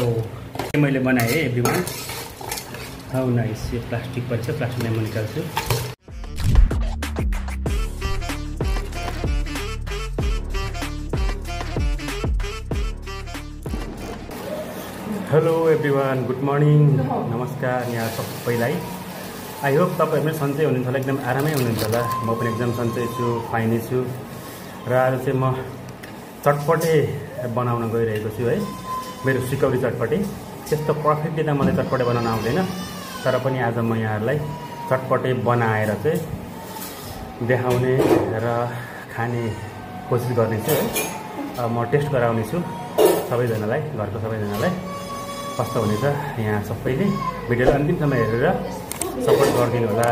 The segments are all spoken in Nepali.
मैले बनाएँ एभ्रीवान। How nice. यो प्लास्टिक पर्छ, प्लास्टिकलाई म निकाल्छु। हेलो एभ्रीवान, गुड मर्निङ, नमस्कार यहाँ सबैलाई। आई होप तपाईहरु पनि सन्चै हुनुहुन्छ होला, एकदम आरामै हुनुहुन्छ होला। म पनि एकदम सन्चै छु, फाइनै छु। र आज चाहिँ म चटपटे बनाउन गइरहेको छु है, मेरो सिकौरी चटपटे। त्यस्तो पर्फेक्टली त मलाई चटपटे बनाउन आउँदैन, तर पनि आज म यहाँहरूलाई चटपटे बनाएर चाहिँ देखाउने र खाने कोसिस गर्नेछु है। म टेस्ट गराउने छु सबैजनालाई, घरको सबैजनालाई कस्तो हुनेछ। यहाँ सबैले भिडियोलाई अन्तिमसम्म हेरेर सपोर्ट गरिदिनु होला।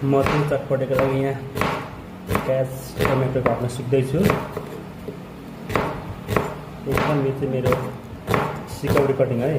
म चाहिँ चटपटेको लागि यहाँ प्याज टमेटो काट्न सिक्दैछु। एकदम यो चाहिँ मेरो सिकौरी कटिङ है।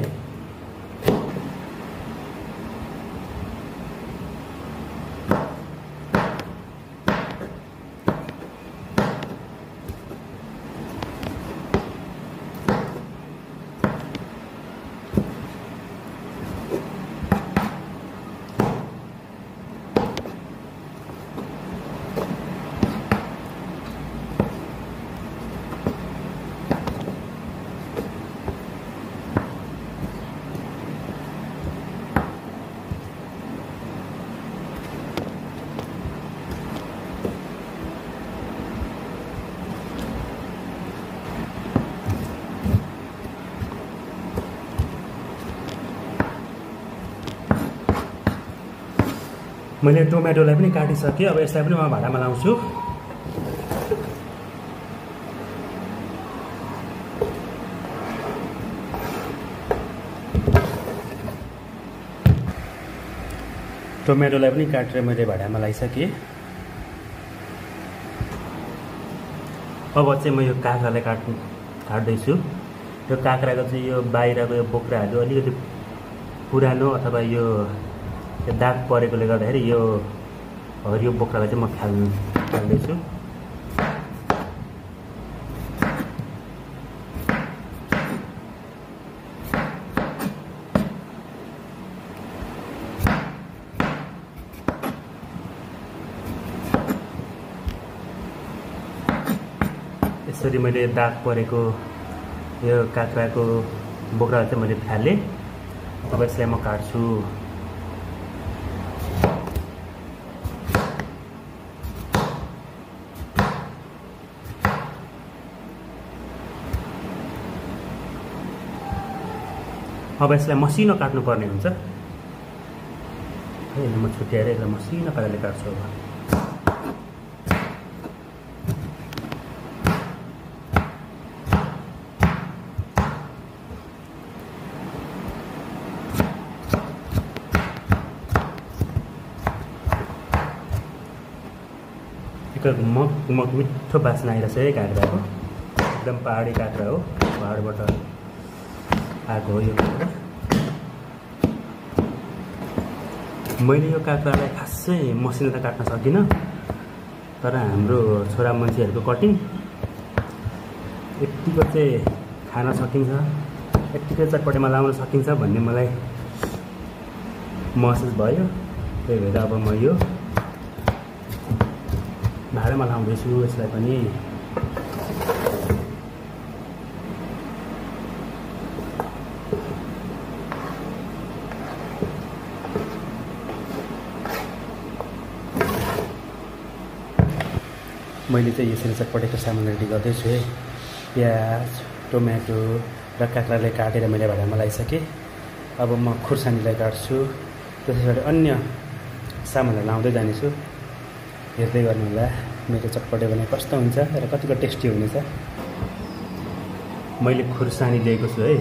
मैले टोमेटोलाई पनि काटिसकेँ, अब यसलाई पनि म भाँडामा लाउँछु। टोमेटोलाई पनि काटेर मैले भाँडामा लगाइसकेँ। अब चाहिँ म यो काँक्रालाई काट्दैछु। यो काँक्राको चाहिँ यो बाहिरको यो बोक्राहरू अलिकति पुरानो अथवा यो दाग परेकोले गर्दाखेरि यो हरियो बोक्रालाई चाहिँ म फाल्दैछु। यसरी मैले दाग परेको यो काँक्राको बोक्रा चाहिँ मैले फालेँ। अब यसलाई म काट्छु। अब यसलाई मसिनो काट्नुपर्ने हुन्छ है। म छुट्याएर यसलाई मसिनो पाराले काट्छु। अब मग मिठो बास्ना आइरहेछ है काँक्राको। एकदम पहाडी काँक्रा हो, पहाडबाट आएको हो यो काँक्रा। मैले यो काँक्रालाई खासै मसिनो त काट्न सकिनँ, तर हाम्रो छोरा मान्छेहरूको कटिङ यत्तिको चाहिँ खान सकिन्छ, यत्तिकै चटपटेमा लाउन सकिन्छ भन्ने मलाई महसुस भयो। त्यही भएर अब म यो भाँडामा लाउँदैछु यसलाई पनि। मैले चाहिँ यसरी चटपटेको सामान रेडी गर्दैछु है। प्याज, टोमेटो र काँक्रालाई काटेर मैले भाँडामा लगाइसकेँ। अब म खुर्सानीलाई काट्छु, त्यसै गरी अन्य सामानहरू लाउँदै जानेछु। हेर्दै गर्नु होला मेरो चटपटे भने कस्तो हुन्छ र कतिको टेस्टी हुनेछ। मैले खुर्सानी ल्याएको छु है,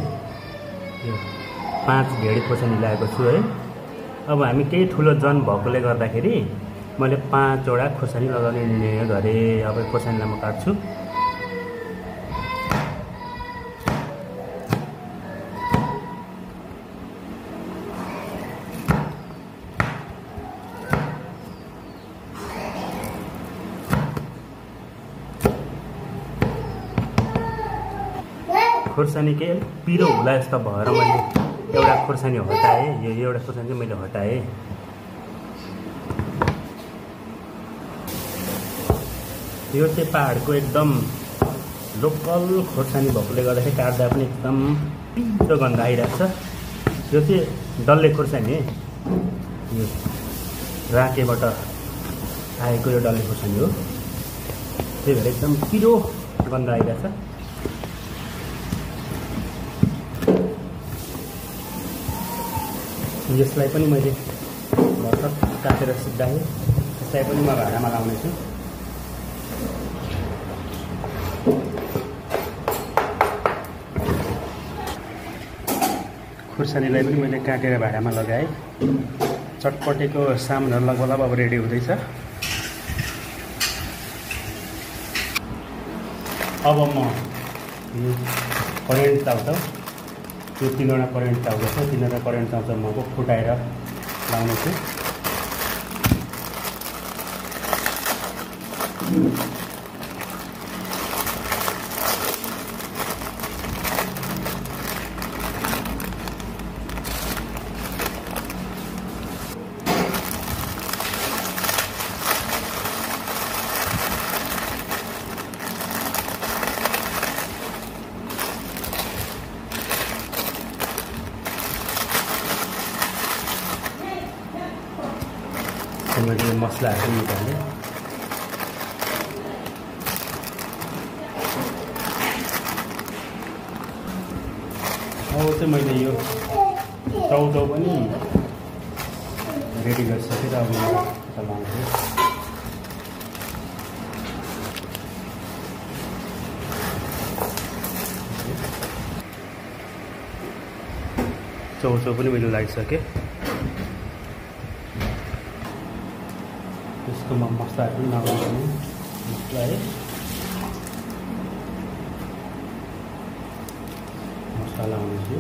यो 5 भेडी खुर्सानी ल्याएको छु है। अब हामी केही ठुलो जन भएकोले गर्दाखेरि मैले 5 वटा खुर्सानी लगाउने निर्णय गरेँ। अब खुर्सानीलाई म काट्छु। खुर्सानी के पिरो होला जस्तो भएर मैले एउटा खुर्सानी हटाएँ। यो एउटा खुर्सानी चाहिँ मैले हटाएँ। यो चाहिँ पहाडको एकदम लोकल खुर्सानी भएकोले गर्दाखेरि काट्दा पनि एकदम पिरो गन्ध आइरहेको छ। यो चाहिँ डल्ले खुर्सानी है, यो राकेबाट आएको यो डल्ले खुर्सानी हो। त्यही भएर एकदम पिरो गन्ध आइरहेको छ। यसलाई पनि मैले भर्खर काटेर सिद्धाएँ। यसलाई पनि म भाँडामा लाउनेछु। खुर्सानीलाई पनि मैले काटेर भाँडामा लगाएँ। चटपटेको सामानहरू लगभग अब रेडी हुँदैछ। अब म यो करेन्ट चाउचाउ, यो 3वटा करेन्ट चाउचाउ छ, 3वटा करेन्ट चाउचाउ म फुटाएर लाउनेछु। मैले मसलाहरू निकालेँ। अब चाहिँ मैले यो चाउचाउ पनि रेडी गरिसकेर अब चलाउँछु। चाउचाउ पनि मैले लगाइसकेँ। त्यसको म मसलाहरू पनि लगाउँछु। मसला है, मसला लगाउँछु।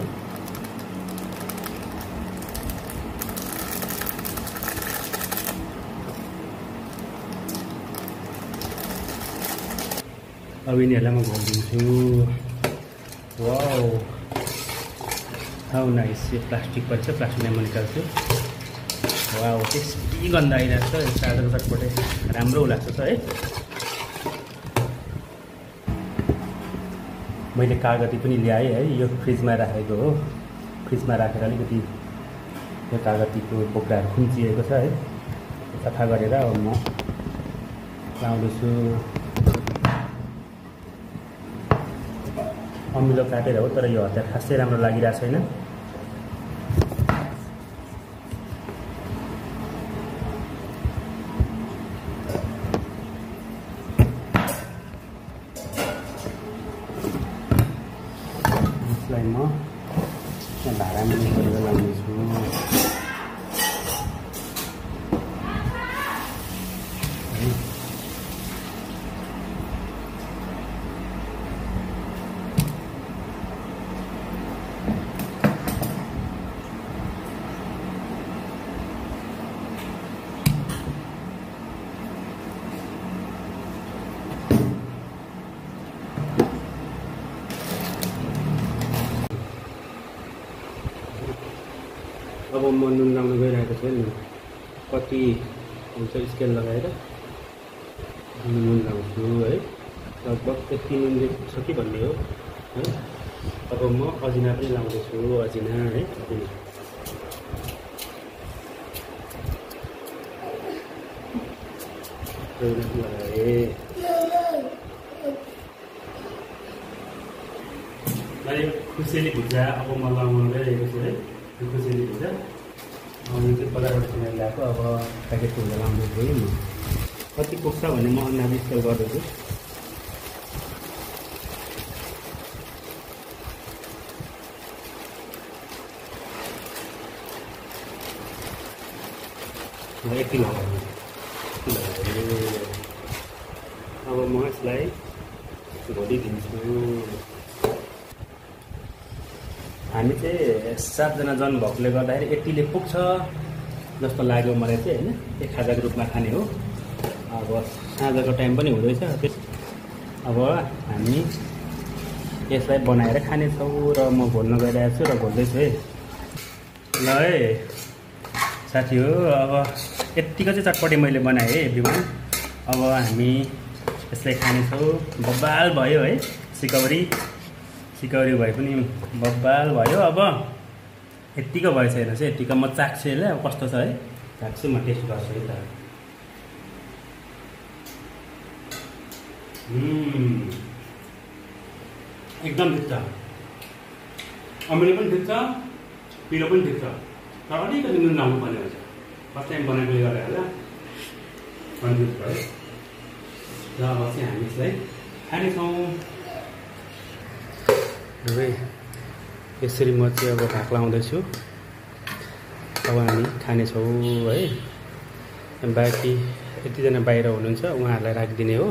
अब यिनीहरूलाई म घोलिदिन्छु। Wow, how nice. यो प्लास्टिक पर्छ, प्लास्टिकलाई म निकाल्छु। वाउ, टेस्टी गन्ध आइरहेको छ। साधारण चटपटे राम्रो लाग्छ है। मैले कागती पनि ल्याएँ है, यो फ्रिजमा राखेको हो। फ्रिजमा राखेर अलिकति यो कागतीको बोक्राहरू खुम्चिएको छ है, सफा गरेर अब म लाउँदैछु। अमिलो काटेर हो, तर यो हतियार खासै राम्रो लागिरहेको छैन। यसलाई म भाँडामा गरेर लाउनेछु। अब म नुन लाउन गइरहेको छु नि, कति हुन्छ स्केल लगाएर नुन लाउँछु है। लगभग यति नुनले पुग्छ कि भन्ने हो है। अब म अजिना पनि लाउँदैछु। अजिना है, लगाएँ। खुसेली भुजा अब म लाउन गइरहेको छु है। खुसेली भुजा यो चाहिँ बजारबाट किनेर ल्याएको। अब प्याकेटको भुजा लाउँदै थिएँ म। कति पुग्छ भने म अन्नाविष्कार गर्दैछु। यति लगाएँ। अब म यसलाई घोलिदिन्छु। हामी चाहिँ 7 जना जन भएकोले गर्दाखेरि यतिले पुग्छ जस्तो लाग्यो मलाई चाहिँ होइन। एक खाजाको रूपमा खाने हो। अब साँझको टाइम पनि हुँदैछ। अब हामी यसलाई बनाएर खानेछौँ र म घोल्न गइरहेको छु र घोल्दैछु है। ल है साथी हो, अब यत्तिको चाहिँ चटपटी मैले बनाएँ है एभ्रिवान। अब हामी यसलाई खानेछौँ। बब्बाल भयो है, सिकौरी भए पनि बब्बाल भयो। अब यत्तिको भएछ हेर्नुहोस् है, यत्तिको म चाख्छु यसलाई। अब कस्तो छ है, चाख्छु म, टेस्ट गर्छु है त। एकदम ठिक छ, अमिलो पनि ठिक छ, पिरो पनि ठिक छ, तर अलिकति नुन लाउनु पर्ने हुन्छ। फर्स्ट टाइम बनाएकोले गर्दा होला कन्फ्युज भयो। र अब चाहिँ हामी यसलाई खानेछौँ। यसरी म चाहिँ अब भाग लाउँदैछु। अब हामी खानेछौँ है। बाँकी यतिजना बाहिर हुनुहुन्छ, उहाँहरूलाई राखिदिने हो।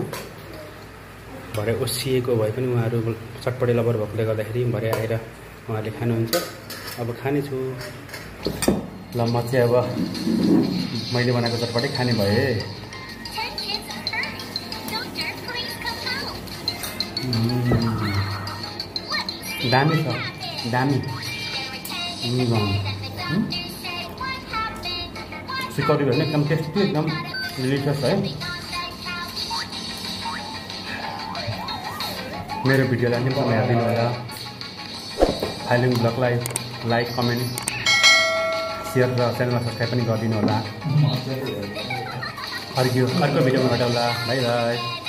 भरे ओसिएको भए पनि उहाँहरू चटपटे लबर भएकोले गर्दाखेरि भरे आएर उहाँहरूले खानुहुन्छ। अब खानेछु। ल म चाहिँ अब मैले बनाएको चटपटे खाने भए। दामी छ, दामी। सिकौरी भयो भने एकदम टेस्टी, एकदम डिलिसियस है। मेरो भिडियोलाई पनि हेरिदिनु होला। फाइलिङ ब्लगलाई लाइक, कमेन्ट, सेयर र च्यानलमा सब्सक्राइब पनि गरिदिनु होला। अर्को भिडियोमा भेटौँला। By by.